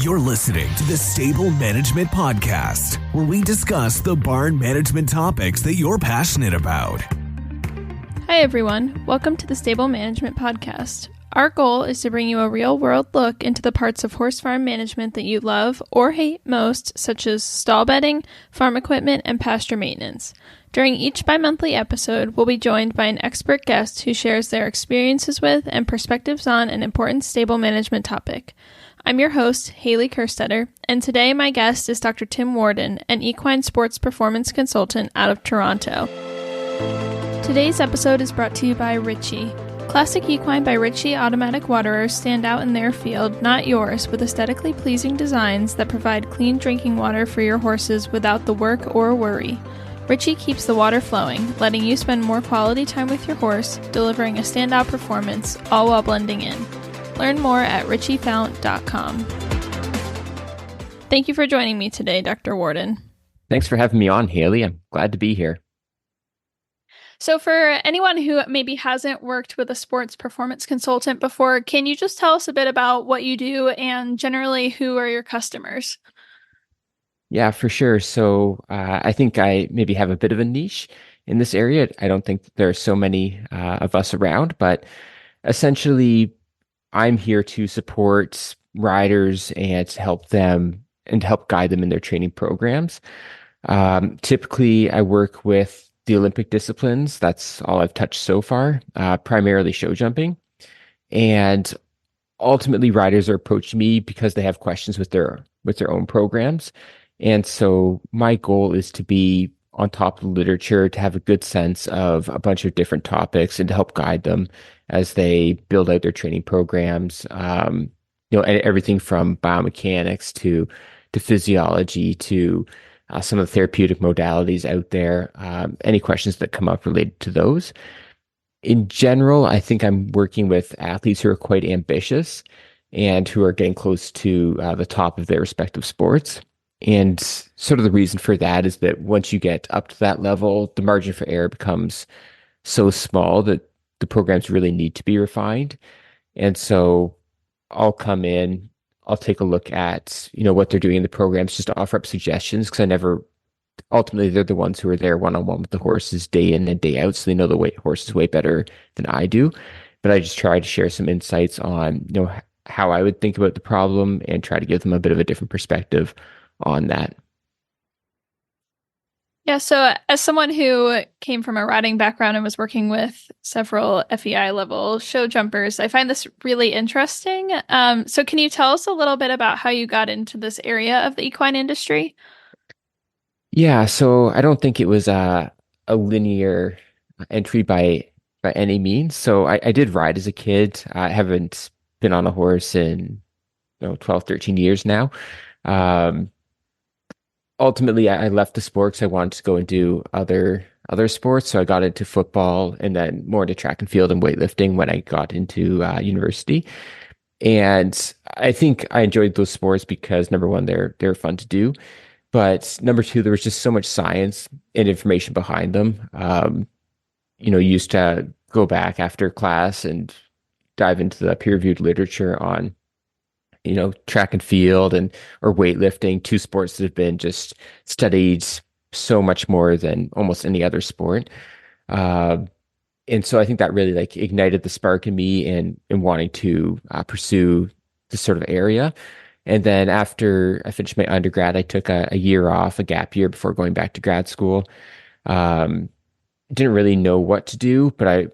You're listening to the Stable Management Podcast, where we discuss the barn management topics that you're passionate about. Hi, everyone. Welcome to the Stable Management Podcast. Our goal is to bring you a real-world look into the parts of horse farm management that you love or hate most, such as stall bedding, farm equipment, and pasture maintenance. During each bi-monthly episode, we'll be joined by an expert guest who shares their experiences with and perspectives on an important stable management topic. I'm your host, Hailey Kerstetter, and today my guest is Dr. Tim Worden, an equine sports performance consultant out of Toronto. Today's episode is brought to you by Ritchie. Classic Equine by Ritchie automatic waterers stand out in their field, not yours, with aesthetically pleasing designs that provide clean drinking water for your horses without the work or worry. Ritchie keeps the water flowing, letting you spend more quality time with your horse, delivering a standout performance, all while blending in. Learn more at ritchiefount.com. Thank you for joining me today, Dr. Worden. Thanks for having me on, Hailey. I'm glad to be here. So for anyone who maybe hasn't worked with a sports performance consultant before, can you just tell us a bit about what you do and generally who are your customers? Yeah, for sure. So I think I maybe have a bit of a niche in this area. I don't think there are so many of us around, but essentially I'm here to support riders and to help them and help guide them in their training programs. Typically, I work with the Olympic disciplines. That's all I've touched so far, primarily show jumping. And ultimately, riders are approaching me because they have questions with their own programs. And so my goal is to be on top of the literature, to have a good sense of a bunch of different topics and to help guide them as they build out their training programs. Everything from biomechanics to physiology to some of the therapeutic modalities out there. Any questions that come up related to those. In general, I think I'm working with athletes who are quite ambitious and who are getting close to the top of their respective sports. And sort of the reason for that is that once you get up to that level, the margin for error becomes so small that the programs really need to be refined. And so I'll come in, I'll take a look at, what they're doing in the programs just to offer up suggestions because ultimately they're the ones who are there one-on-one with the horses day in and day out. So they know the horses way better than I do. But I just try to share some insights on, how I would think about the problem and try to give them a bit of a different perspective on that. Yeah, so as someone who came from a riding background and was working with several FEI level show jumpers, I find this really interesting. So can you tell us a little bit about how you got into this area of the equine industry? Yeah, so I don't think it was a linear entry by any means. So I did ride as a kid. I haven't been on a horse in 12, 13 years now. Ultimately, I left the sport because I wanted to go and do other sports. So I got into football and then more into track and field and weightlifting when I got into university. And I think I enjoyed those sports because number one, they're fun to do, but number two, there was just so much science and information behind them. You used to go back after class and dive into the peer-reviewed literature on track and field or weightlifting, two sports that have been just studied so much more than almost any other sport. And so I think that really ignited the spark in me in wanting to pursue this sort of area. And then after I finished my undergrad, I took a year off, a gap year before going back to grad school. Didn't really know what to do, but I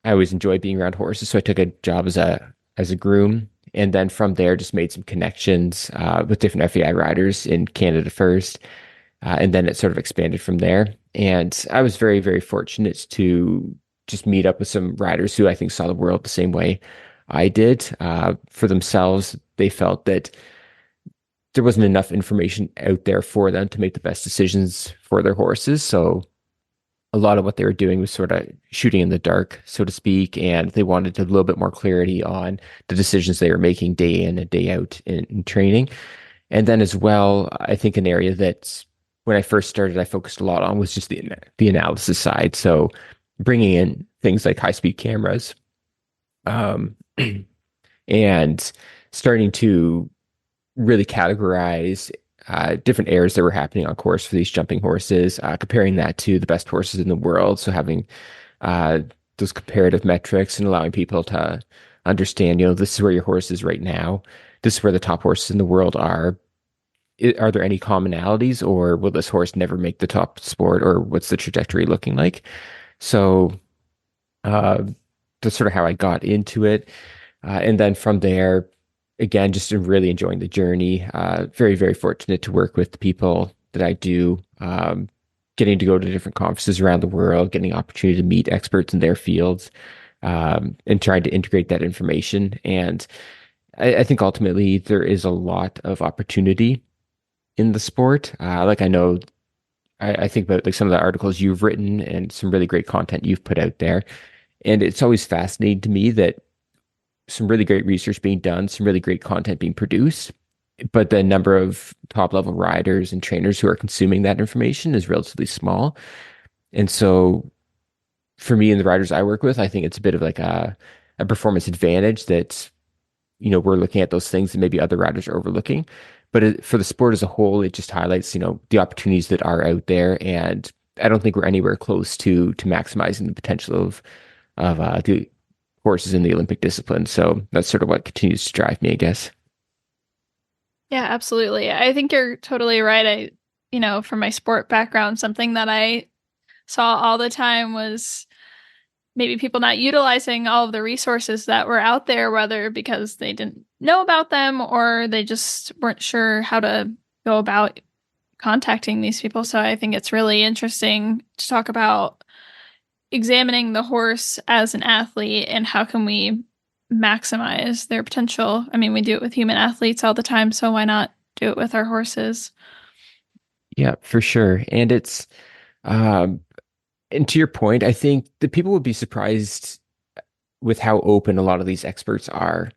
always enjoyed being around horses. So I took a job as a groom. And then from there, just made some connections with different FEI riders in Canada first. And then it sort of expanded from there. And I was very, very fortunate to just meet up with some riders who I think saw the world the same way I did. For themselves, they felt that there wasn't enough information out there for them to make the best decisions for their horses. So a lot of what they were doing was sort of shooting in the dark, so to speak, and they wanted a little bit more clarity on the decisions they were making day in and day out in training. And then as well, I think an area that when I first started, I focused a lot on was just the analysis side. So bringing in things like high-speed cameras, and starting to really categorize different errors that were happening on course for these jumping horses, comparing that to the best horses in the world. So having uh, those comparative metrics and allowing people to understand, this is where your horse is right now. This is where the top horses in the world are. Are there any commonalities, or will this horse never make the top sport, or what's the trajectory looking like? So uh, that's sort of how I got into it. And then from there, again, just really enjoying the journey. Very, very fortunate to work with the people that I do. Getting to go to different conferences around the world, getting the opportunity to meet experts in their fields, and trying to integrate that information. And I think ultimately there is a lot of opportunity in the sport. Like I know, I think about like some of the articles you've written and some really great content you've put out there. And it's always fascinating to me that some really great research being done, some really great content being produced, but the number of top level riders and trainers who are consuming that information is relatively small. And so for me and the riders I work with, I think it's a bit of like a performance advantage that, we're looking at those things that maybe other riders are overlooking. But for the sport as a whole, it just highlights, the opportunities that are out there. And I don't think we're anywhere close to maximizing the potential of the horses in the Olympic discipline. So that's sort of what continues to drive me, I guess. Yeah, absolutely. I think you're totally right. From my sport background, something that I saw all the time was maybe people not utilizing all of the resources that were out there, whether because they didn't know about them or they just weren't sure how to go about contacting these people. So I think it's really interesting to talk about examining the horse as an athlete and how can we maximize their potential. I mean, we do it with human athletes all the time, so why not do it with our horses? Yeah, for sure. Um, and to your point, I think that people would be surprised with how open a lot of these experts are.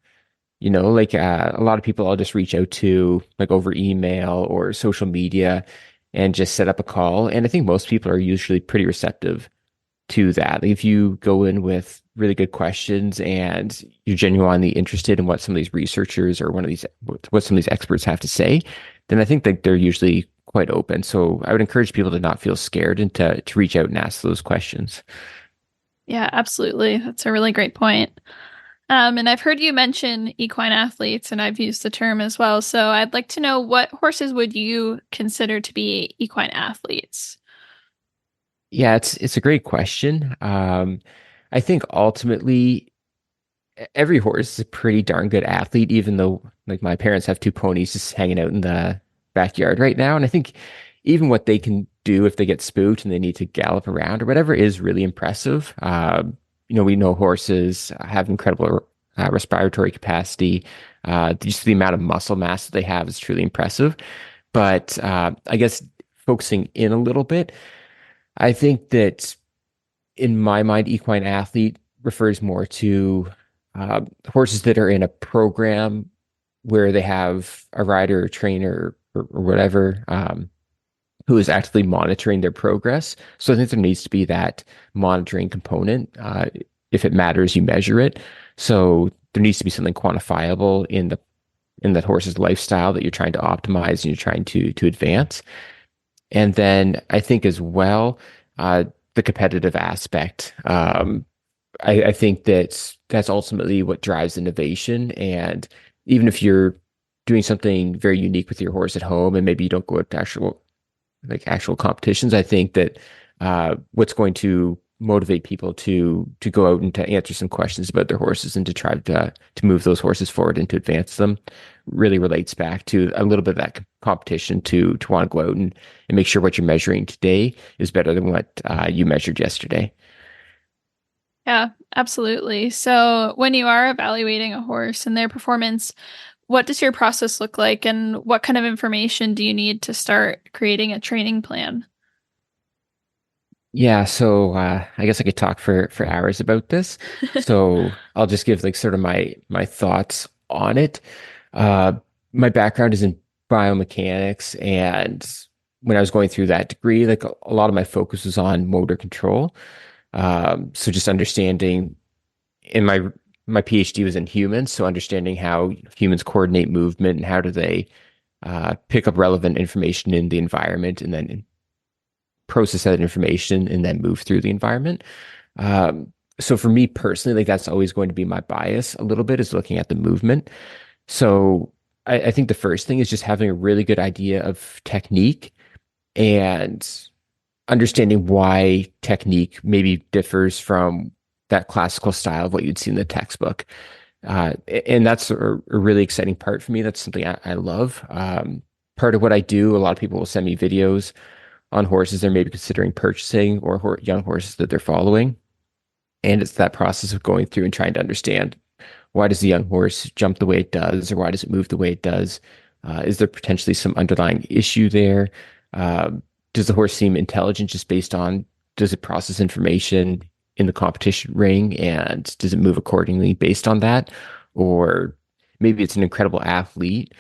Like a lot of people I'll just reach out to like over email or social media and just set up a call. And I think most people are usually pretty receptive to that. Like if you go in with really good questions and you're genuinely interested in what some of these researchers or what some of these experts have to say, then I think that they're usually quite open. So I would encourage people to not feel scared and to reach out and ask those questions. Yeah, absolutely. That's a really great point. And I've heard you mention equine athletes, and I've used the term as well. So I'd like to know, what horses would you consider to be equine athletes? Yeah, it's a great question. I think ultimately every horse is a pretty darn good athlete, even though like my parents have two ponies just hanging out in the backyard right now. And I think even what they can do if they get spooked and they need to gallop around or whatever is really impressive. We know horses have incredible respiratory capacity. Just the amount of muscle mass that they have is truly impressive. But I guess focusing in a little bit, I think that in my mind, equine athlete refers more to horses that are in a program where they have a rider or trainer or whatever who is actively monitoring their progress. So I think there needs to be that monitoring component. If it matters, you measure it. So there needs to be something quantifiable in that horse's lifestyle that you're trying to optimize and you're trying to advance. And then I think as well, the competitive aspect. I think that's ultimately what drives innovation. And even if you're doing something very unique with your horse at home and maybe you don't go to actual competitions, I think that what's going to motivate people to go out and to answer some questions about their horses and to try to move those horses forward and to advance them really relates back to a little bit of that competition to want to go out and make sure what you're measuring today is better than what you measured yesterday. Yeah, absolutely. So when you are evaluating a horse and their performance, what does your process look like, and what kind of information do you need to start creating a training plan? Yeah, so I guess I could talk for hours about this. So I'll just give like sort of my thoughts on it. Uh, my background is in biomechanics, and when I was going through that degree, like a lot of my focus was on motor control. So just understanding in my my PhD was in humans, so understanding how humans coordinate movement and how do they pick up relevant information in the environment and then process that information and then move through the environment. So for me personally, like that's always going to be my bias a little bit is looking at the movement. So I think the first thing is just having a really good idea of technique and understanding why technique maybe differs from that classical style of what you'd see in the textbook. And that's a really exciting part for me. That's something I love. Part of what I do, a lot of people will send me videos on horses they're maybe considering purchasing or young horses that they're following. And it's that process of going through and trying to understand why does the young horse jump the way it does, or why does it move the way it does? Is there potentially some underlying issue there? Uh, does the horse seem intelligent just based on does it process information in the competition ring and does it move accordingly based on that? Or maybe it's an incredible athlete,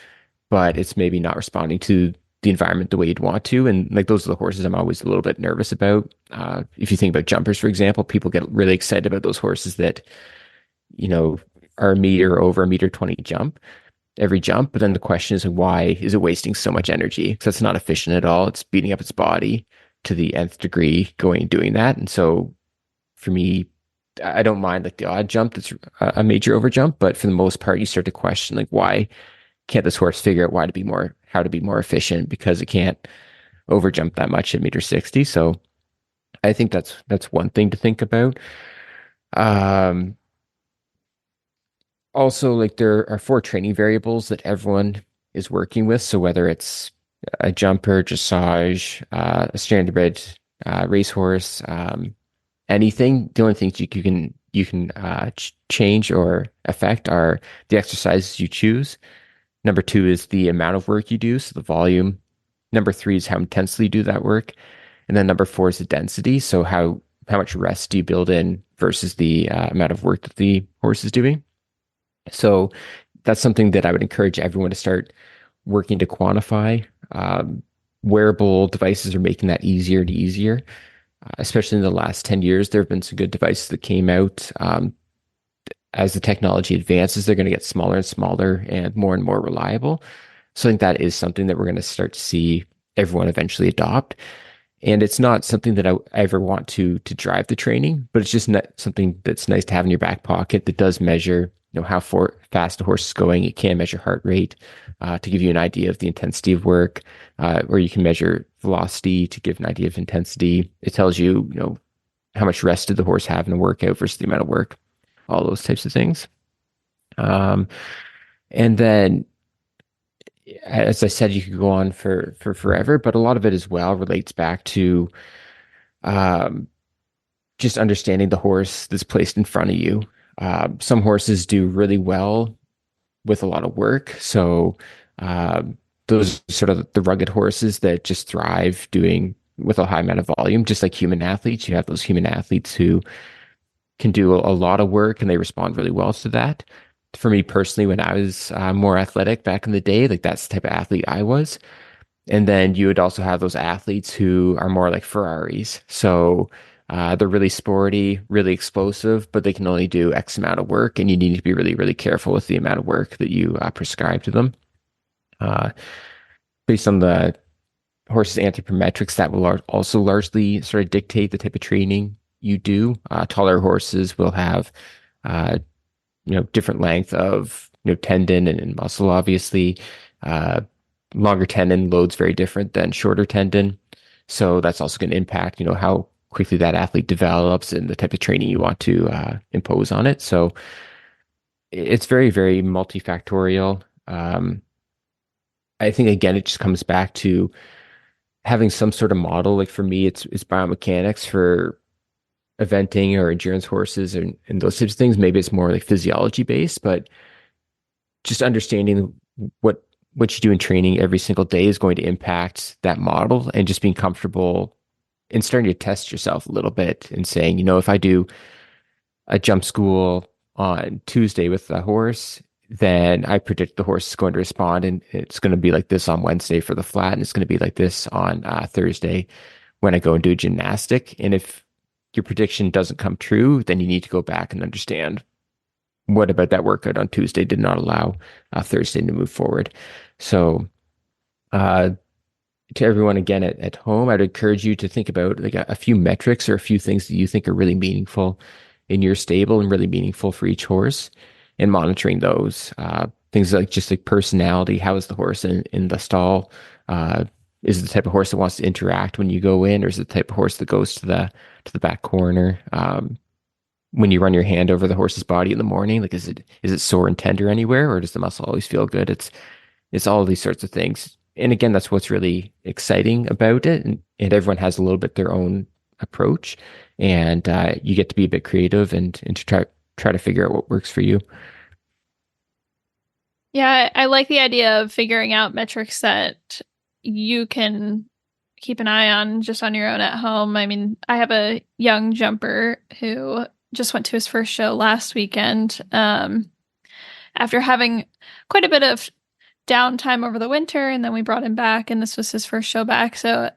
but it's maybe not responding to the environment the way you'd want to. And like those are the horses I'm always a little bit nervous about. If you think about jumpers, for example, people get really excited about those horses that, you know, are a meter over a meter 20 jump every jump. But then the question is, why is it wasting so much energy? Because that's not efficient at all. It's beating up its body to the nth degree going and doing that. And so for me, I don't mind like the odd jump that's a major over jump, but for the most part, you start to question like why can't this horse figure out how to be more efficient because it can't over jump that much at meter 60. So I think that's one thing to think about. Um, Also, like there are four training variables that everyone is working with. So whether it's a jumper, dressage, a standardbred racehorse, anything, the only things you can change or affect are the exercises you choose. Number two is the amount of work you do, so the volume. Number three is how intensely you do that work. And then number four is the density. So how much rest do you build in versus the amount of work that the horse is doing. So that's something that I would encourage everyone to start working to quantify. Wearable devices are making that easier and easier, especially in the last 10 years. There have been some good devices that came out. As the technology advances, they're going to get smaller and smaller and more reliable. So I think that is something that we're going to start to see everyone eventually adopt. And it's not something that I ever want to drive the training, but it's just something that's nice to have in your back pocket that does measure, how fast the horse is going. It can measure heart rate to give you an idea of the intensity of work, or you can measure velocity to give an idea of intensity. It tells you, how much rest did the horse have in a workout versus the amount of work, all those types of things. And then, as I said, you could go on for forever, but a lot of it as well relates back to um, just understanding the horse that's placed in front of you. Some horses do really well with a lot of work. So those are sort of the rugged horses that just thrive doing with a high amount of volume, just like human athletes. You have those human athletes who can do a lot of work and they respond really well to that. For me personally, when I was more athletic back in the day, like that's the type of athlete I was. And then you would also have those athletes who are more like Ferraris. So they're really sporty, really explosive, but they can only do X amount of work. And you need to be really, really careful with the amount of work that you prescribe to them. Uh, Based on the horse's anthropometrics, that will also largely sort of dictate the type of training you do. Taller horses will have, different length of, tendon and muscle, obviously. Longer tendon load's very different than shorter tendon. So that's also going to impact, how quickly that athlete develops and the type of training you want to impose on it. So it's very, very multifactorial. I think, again, it just comes back to having some sort of model. Like for me, it's biomechanics for eventing or endurance horses and those types of things. Maybe it's more like physiology based, but just understanding what you do in training every single day is going to impact that model, and just being comfortable and starting to test yourself a little bit and saying, if I do a jump school on Tuesday with the horse, then I predict the horse is going to respond and it's going to be like this on Wednesday for the flat, and it's going to be like this on Thursday when I go and do gymnastic. And if your prediction doesn't come true, then you need to go back and understand what about that workout on Tuesday did not allow Thursday to move forward? So, uh, to everyone again at home, I'd encourage you to think about like a few metrics or a few things that you think are really meaningful in your stable and really meaningful for each horse, and monitoring those. Things like just like personality. How is the horse in the stall? Is it the type of horse that wants to interact when you go in, or is it the type of horse that goes to the back corner? When you run your hand over the horse's body in the morning, like is it sore and tender anywhere, or does the muscle always feel good? It's all of these sorts of things. And again, that's what's really exciting about it. And everyone has a little bit their own approach, and you get to be a bit creative and to try to figure out what works for you. Yeah, I like the idea of figuring out metrics that you can keep an eye on just on your own at home. I mean, I have a young jumper who just went to his first show last weekend, after having quite a bit of downtime over the winter, and then we brought him back, and this was his first show back. So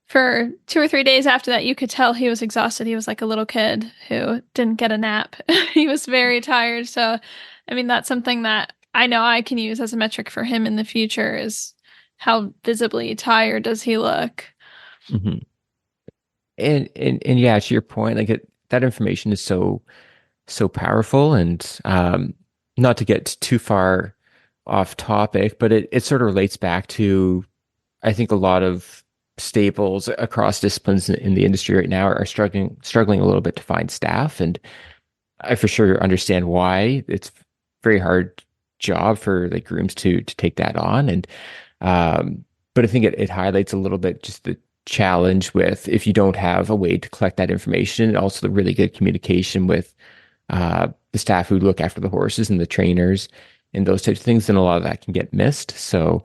for 2 or 3 days after that, you could tell he was exhausted. He was like a little kid who didn't get a nap. He was very tired. So, I mean, that's something that I know I can use as a metric for him in the future, is how visibly tired does he look. hmm and yeah, to your point, like that information is so powerful, and not to get too far off topic, but it sort of relates back to, I think, a lot of stables across disciplines in the industry right now are struggling a little bit to find staff, and I for sure understand why. It's very hard job for like grooms to take that on, and but I think it highlights a little bit just the challenge with, if you don't have a way to collect that information, and also the really good communication with the staff who look after the horses and the trainers and those types of things, then a lot of that can get missed. So,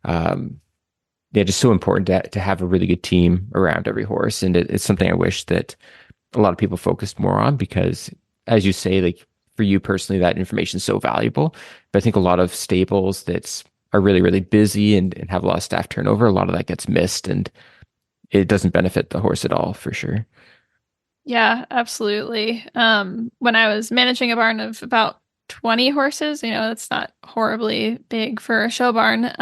yeah, just so important to have a really good team around every horse. And it's something I wish that a lot of people focused more on, because, as you say, like for you personally, that information is so valuable. But I think a lot of stables that are really, really busy and have a lot of staff turnover, a lot of that gets missed, and it doesn't benefit the horse at all, for sure. Yeah, absolutely. When I was managing a barn of about 20 horses, that's not horribly big for a show barn.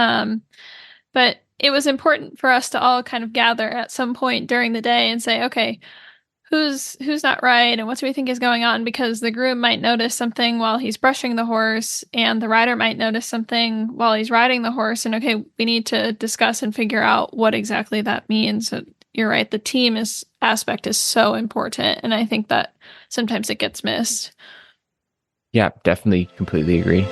But it was important for us to all kind of gather at some point during the day and say, okay, who's not right and what do we think is going on? Because the groom might notice something while he's brushing the horse, and the rider might notice something while he's riding the horse. And okay, we need to discuss and figure out what exactly that means. So you're right, the aspect is so important, and I think that sometimes it gets missed. Yeah, definitely, completely agree.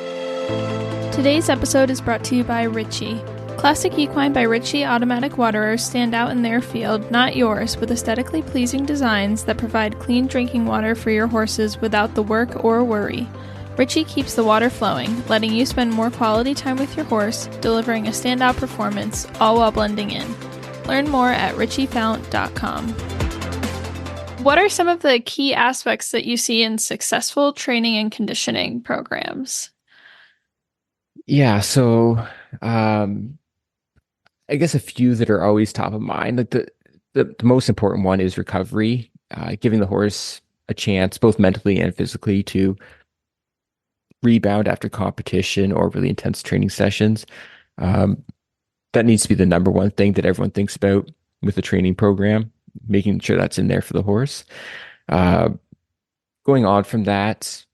Today's episode is brought to you by Ritchie. Classic Equine by Ritchie automatic waterers stand out in their field, not yours, with aesthetically pleasing designs that provide clean drinking water for your horses without the work or worry. Ritchie keeps the water flowing, letting you spend more quality time with your horse, delivering a standout performance, all while blending in. Learn more at ritchiefount.com. What are some of the key aspects that you see in successful training and conditioning programs? Yeah, so I guess a few that are always top of mind. Like the most important one is recovery, giving the horse a chance, both mentally and physically, to rebound after competition or really intense training sessions. That needs to be the number one thing that everyone thinks about with the training program, making sure that's in there for the horse. Going on from that,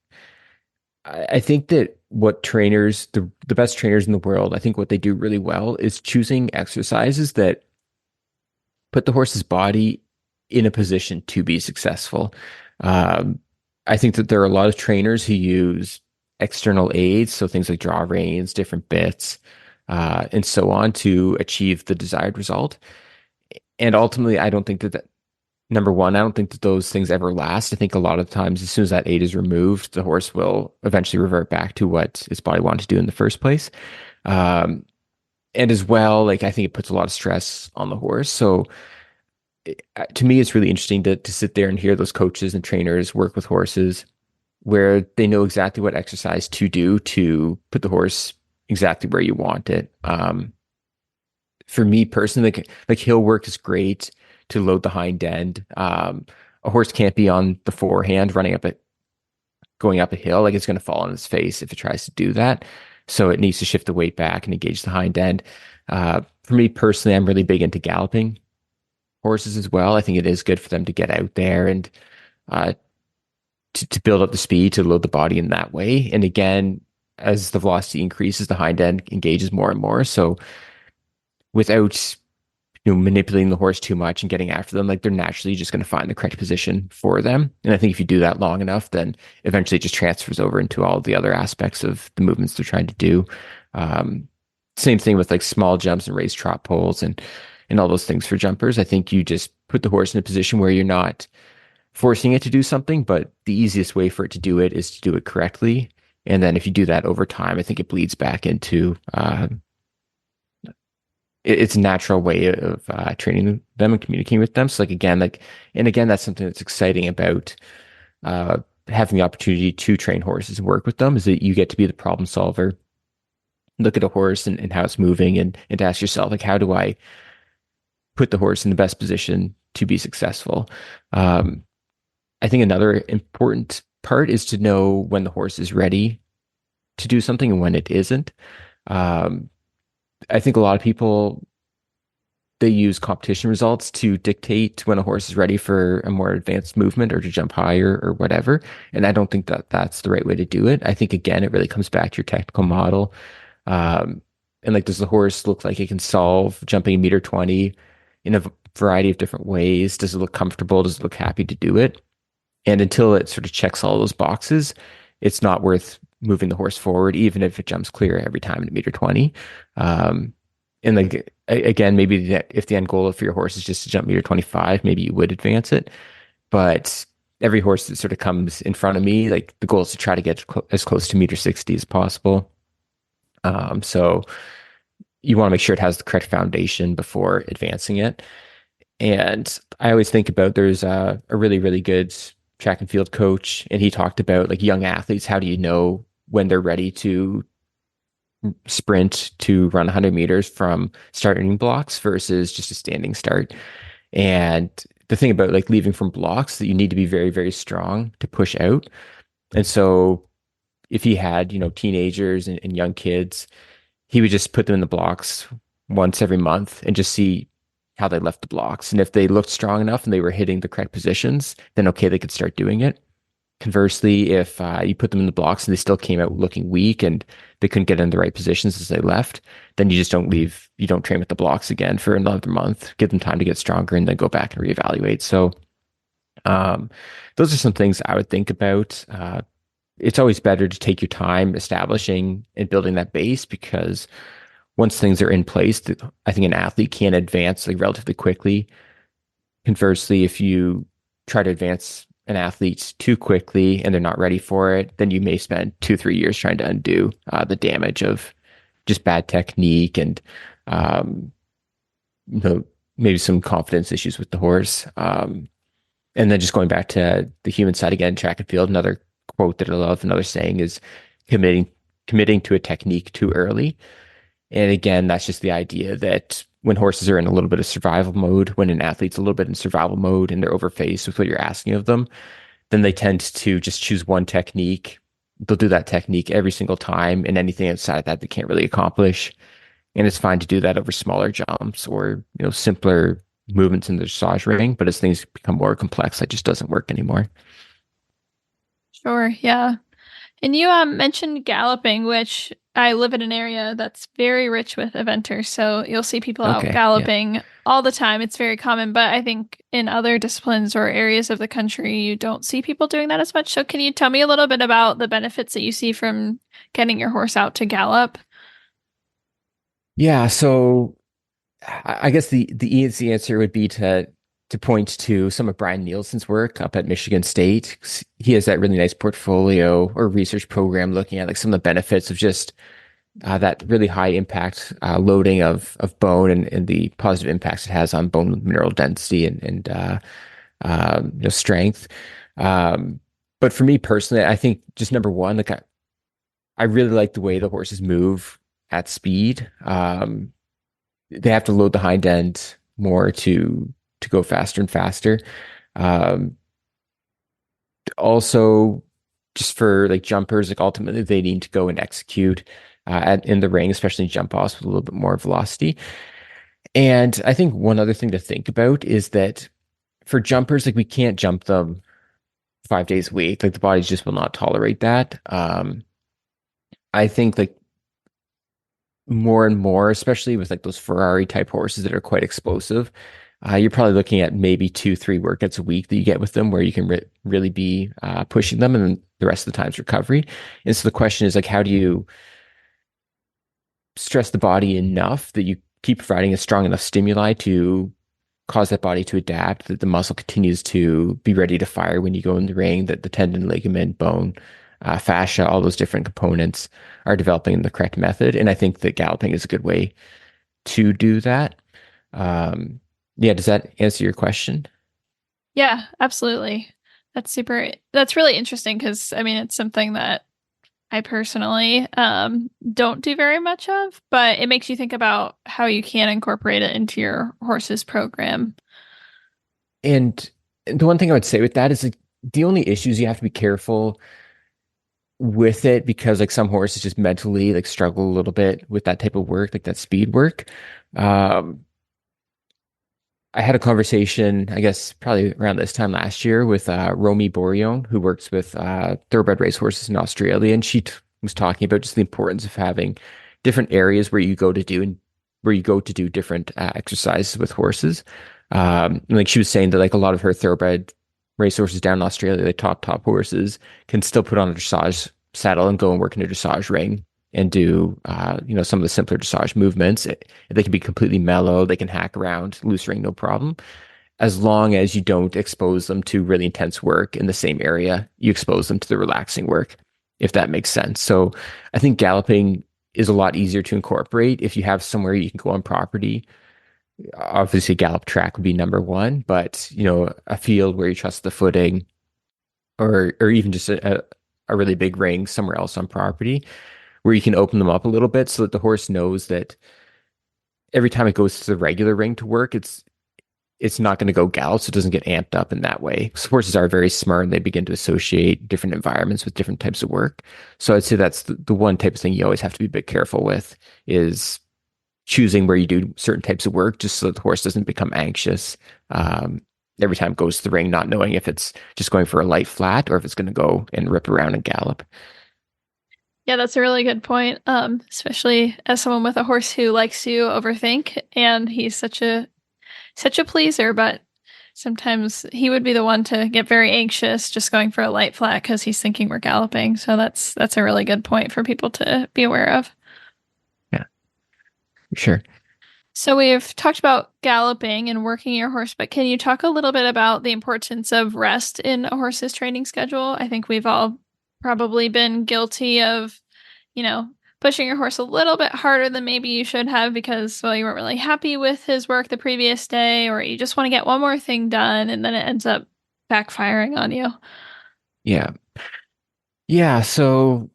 I think that what trainers, the best trainers in the world, I think what they do really well is choosing exercises that put the horse's body in a position to be successful. I think that there are a lot of trainers who use external aids, so things like draw reins, different bits, and so on, to achieve the desired result. And ultimately, I don't think that number one, I don't think that those things ever last. I think a lot of times, as soon as that aid is removed, the horse will eventually revert back to what its body wanted to do in the first place. And as well, like, I think it puts a lot of stress on the horse. So to me, it's really interesting to sit there and hear those coaches and trainers work with horses where they know exactly what exercise to do to put the horse exactly where you want it. For me personally, like hill work is great to load the hind end. A horse can't be on the forehand running up going up a hill, like it's going to fall on its face if it tries to do that. So it needs to shift the weight back and engage the hind end. For me personally, I'm really big into galloping horses as well. I think it is good for them to get out there and uh, to build up the speed, to load the body in that way. And again, as the velocity increases, the hind end engages more and more. So without manipulating the horse too much and getting after them, like they're naturally just going to find the correct position for them. And I think if you do that long enough, then eventually it just transfers over into all the other aspects of the movements they're trying to do. Um, Same thing with like small jumps and raised trot poles and all those things for jumpers. I think you just put the horse in a position where you're not forcing it to do something, but the easiest way for it to do it is to do it correctly. And then if you do that over time, I think it bleeds back into it's a natural way of training them and communicating with them. So and again, that's something that's exciting about uh, having the opportunity to train horses and work with them, is that you get to be the problem solver, look at a horse and how it's moving, and to ask yourself, like, how do I put the horse in the best position to be successful? Um, I think another important part is to know when the horse is ready to do something and when it isn't. Um, I think a lot of people, they use competition results to dictate when a horse is ready for a more advanced movement or to jump higher or whatever. And I don't think that that's the right way to do it. I think, again, it really comes back to your technical model. Um, and like, does the horse look like it can solve jumping 1.20 meters in a variety of different ways? Does it look comfortable? Does it look happy to do it? And until it sort of checks all those boxes, it's not worth moving the horse forward, even if it jumps clear every time at 1.20 meters. And like, again, maybe if the end goal for your horse is just to jump 1.25 meters, maybe you would advance it. But every horse that sort of comes in front of me, like the goal is to try to get as close to 1.60 meters as possible. So you want to make sure it has the correct foundation before advancing it. And I always think about, there's a really, really good track and field coach, and he talked about like young athletes, how do you know when they're ready to sprint to run 100 meters from starting blocks versus just a standing start? And the thing about like leaving from blocks, that you need to be very, very strong to push out. And so if he had, teenagers and young kids, he would just put them in the blocks once every month and just see how they left the blocks. And if they looked strong enough and they were hitting the correct positions, then okay, they could start doing it. Conversely, if you put them in the blocks and they still came out looking weak and they couldn't get in the right positions as they left, then you just you don't train with the blocks again for another month, give them time to get stronger, and then go back and reevaluate. So those are some things I would think about. It's always better to take your time establishing and building that base, because once things are in place, I think an athlete can advance like relatively quickly. Conversely, if you try to advance an athlete too quickly and they're not ready for it, then you may spend 2-3 years trying to undo the damage of just bad technique and maybe some confidence issues with the horse. And then just going back to the human side again, track and field, another quote that I love, another saying is committing to a technique too early. And again, that's just the idea that when horses are in a little bit of survival mode, when an athlete's a little bit in survival mode and they're overfaced with what you're asking of them, then they tend to just choose one technique. They'll do that technique every single time, and anything outside of that they can't really accomplish. And it's fine to do that over smaller jumps or simpler movements in the dressage ring. But as things become more complex, that just doesn't work anymore. Sure, yeah. And you mentioned galloping, which I live in an area that's very rich with eventers. So you'll see people out Okay, yeah. galloping all the time. It's very common. But I think in other disciplines or areas of the country, you don't see people doing that as much. So can you tell me a little bit about the benefits that you see from getting your horse out to gallop? Yeah, so I guess the easy answer would be to point to some of Brian Nielsen's work up at Michigan State. He has that really nice portfolio or research program looking at like some of the benefits of just that really high impact loading of bone and the positive impacts it has on bone mineral density and strength. But for me personally, I think just number one, like I really like the way the horses move at speed. They have to load the hind end more to go faster and faster. Also, just for like jumpers, like ultimately they need to go and execute in the ring, especially jump offs with a little bit more velocity. And I think one other thing to think about is that for jumpers, like we can't jump them 5 days a week. Like the body just will not tolerate that. I think like more and more, especially with like those Ferrari type horses that are quite explosive, you're probably looking at maybe 2, 3 workouts a week that you get with them where you can really be pushing them, and then the rest of the time's recovery. And so the question is like, how do you stress the body enough that you keep providing a strong enough stimuli to cause that body to adapt, that the muscle continues to be ready to fire when you go in the ring, that the tendon, ligament, bone, fascia, all those different components are developing in the correct method. And I think that galloping is a good way to do that. Yeah, does that answer your question? Yeah, absolutely. That's really interesting because I mean, it's something that I personally don't do very much of, but it makes you think about how you can incorporate it into your horse's program. And the one thing I would say with that is like the only issues you have to be careful with it, because like some horses just mentally like struggle a little bit with that type of work, like that speed work. Um, I had a conversation, I guess, probably around this time last year with Romy Bourillon, who works with thoroughbred racehorses in Australia, and was talking about just the importance of having different areas where you go to do different exercises with horses. And like she was saying that like a lot of her thoroughbred racehorses down in Australia, the top horses, can still put on a dressage saddle and go and work in a dressage ring and do some of the simpler dressage movements. They can be completely mellow. They can hack around loose ring, no problem, as long as you don't expose them to really intense work in the same area. You expose them to the relaxing work, if that makes sense. So I think galloping is a lot easier to incorporate if you have somewhere you can go on property. Obviously, gallop track would be number one, but a field where you trust the footing, or even just a really big ring somewhere else on property where you can open them up a little bit so that the horse knows that every time it goes to the regular ring to work, it's not going to go gallop, so it doesn't get amped up in that way. So horses are very smart, and they begin to associate different environments with different types of work. So I'd say that's the one type of thing you always have to be a bit careful with, is choosing where you do certain types of work, just so that the horse doesn't become anxious every time it goes to the ring, not knowing if it's just going for a light flat or if it's going to go and rip around and gallop. Yeah, that's a really good point. Especially as someone with a horse who likes to overthink, and he's such a pleaser, but sometimes he would be the one to get very anxious just going for a light flat because he's thinking we're galloping. So that's a really good point for people to be aware of. Yeah, sure. So we've talked about galloping and working your horse, but can you talk a little bit about the importance of rest in a horse's training schedule? I think we've all probably been guilty of, pushing your horse a little bit harder than maybe you should have because, well, you weren't really happy with his work the previous day, or you just want to get one more thing done, and then it ends up backfiring on you. Yeah. Yeah. So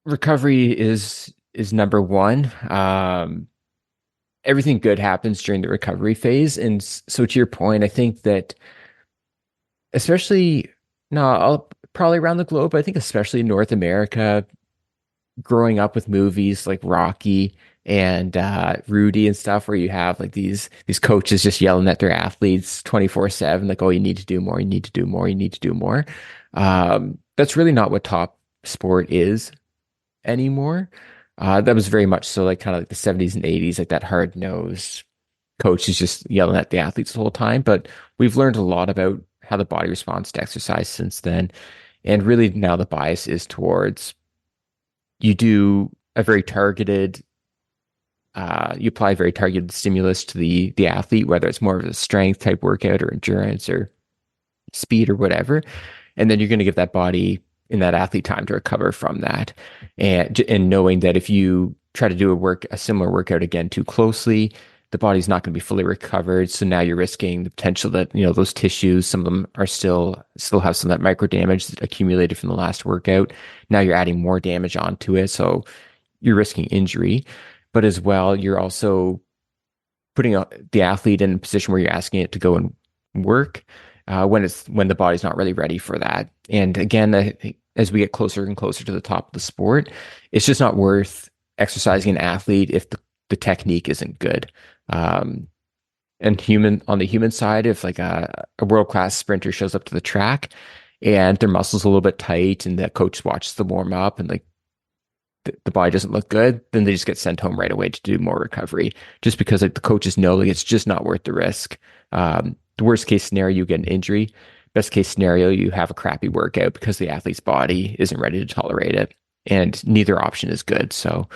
recovery is number one. Everything good happens during the recovery phase. And so to your point, I think that especially probably around the globe, I think especially in North America, growing up with movies like Rocky and Rudy and stuff, where you have like these coaches just yelling at their athletes 24/7, like, oh, you need to do more, you need to do more, you need to do more. That's really not what top sport is anymore. That was very much so like kind of like the 70s and 80s, like that hard-nosed coach is just yelling at the athletes the whole time. But we've learned a lot about how the body responds to exercise since then. And really now the bias is towards you do a very targeted, you apply very targeted stimulus to the athlete, whether it's more of a strength type workout or endurance or speed or whatever. And then you're going to give that body and that athlete time to recover from that. And knowing that if you try to do a similar workout again too closely, the body's not going to be fully recovered. So now you're risking the potential that, those tissues, some of them are still have some of that micro damage that accumulated from the last workout. Now you're adding more damage onto it. So you're risking injury, but as well, you're also putting the athlete in a position where you're asking it to go and work. when the body's not really ready for that. And again, as we get closer and closer to the top of the sport, it's just not worth exercising an athlete if the technique isn't good. And on the human side, if like a world-class sprinter shows up to the track and their muscles a little bit tight and the coach watches them warm up and like the body doesn't look good, then they just get sent home right away to do more recovery, just because like the coaches know like it's just not worth the risk. The worst case scenario, you get an injury. Best case scenario, you have a crappy workout because the athlete's body isn't ready to tolerate it, and neither option is good. So,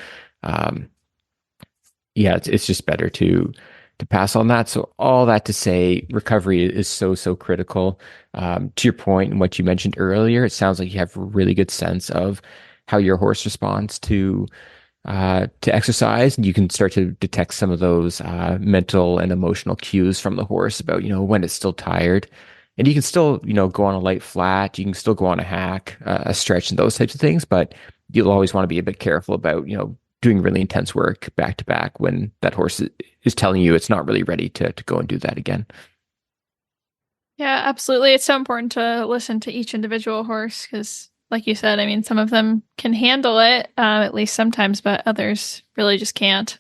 yeah, it's just better to pass on that. So all that to say, recovery is so critical. To your point and what you mentioned earlier, it sounds like you have a really good sense of how your horse responds to exercise, and you can start to detect some of those mental and emotional cues from the horse about when it's still tired, and you can still go on a light flat, you can still go on a hack, a stretch, and those types of things, but you'll always want to be a bit careful about doing really intense work back to back when that horse is telling you it's not really ready to go and do that again. Yeah, absolutely. It's so important to listen to each individual horse because, like you said, I mean, some of them can handle it, at least sometimes, but others really just can't.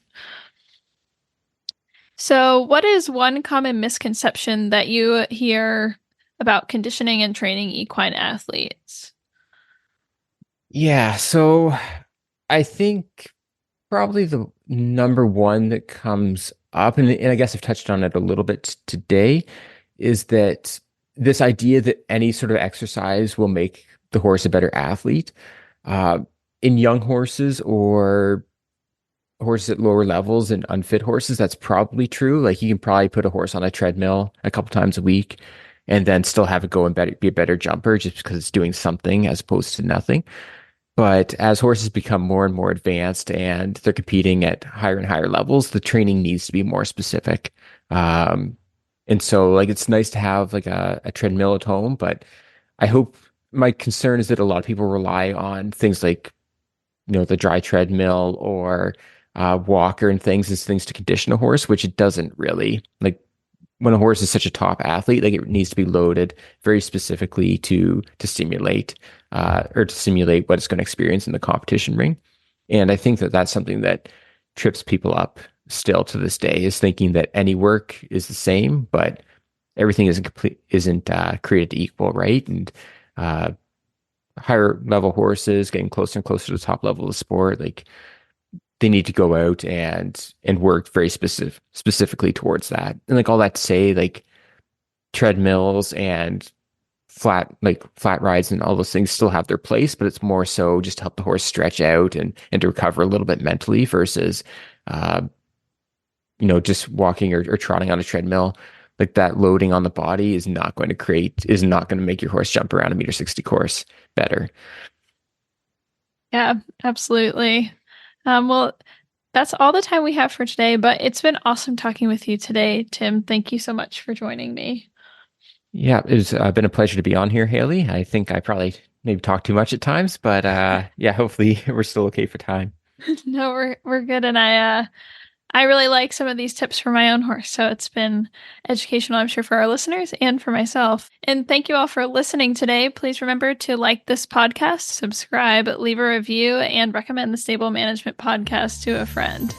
So, what is one common misconception that you hear about conditioning and training equine athletes? Yeah, so I think probably the number one that comes up, and I guess I've touched on it a little bit today, is that this idea that any sort of exercise will make the horse a better athlete. Uh, in young horses or horses at lower levels and unfit horses, that's probably true. Like you can probably put a horse on a treadmill a couple times a week and then still have it go and be a better jumper just because it's doing something as opposed to nothing. But as horses become more and more advanced and they're competing at higher and higher levels, the training needs to be more specific. And so like it's nice to have like a treadmill at home, but I hope my concern is that a lot of people rely on things like, the dry treadmill or walker and things as things to condition a horse, which it doesn't really. Like when a horse is such a top athlete, like it needs to be loaded very specifically to stimulate or to simulate what it's going to experience in the competition ring. And I think that that's something that trips people up still to this day, is thinking that any work is the same, but everything isn't created equal, right? And uh, higher level horses getting closer and closer to the top level of the sport, like they need to go out and work very specifically towards that. And like all that to say, like treadmills and flat rides and all those things still have their place, but it's more so just to help the horse stretch out and to recover a little bit mentally versus uh, just walking or trotting on a treadmill. Like that loading on the body is not going to make your horse jump around a meter 60 course better. Yeah, absolutely. Well, that's all the time we have for today, but it's been awesome talking with you today, Tim. Thank you so much for joining me. Yeah, it's been a pleasure to be on here, Hailey. I think I probably maybe talk too much at times, but yeah, hopefully we're still okay for time. No, we're good, and I really like some of these tips for my own horse, so it's been educational, I'm sure, for our listeners and for myself. And thank you all for listening today. Please remember to like this podcast, subscribe, leave a review, and recommend the Stable Management Podcast to a friend.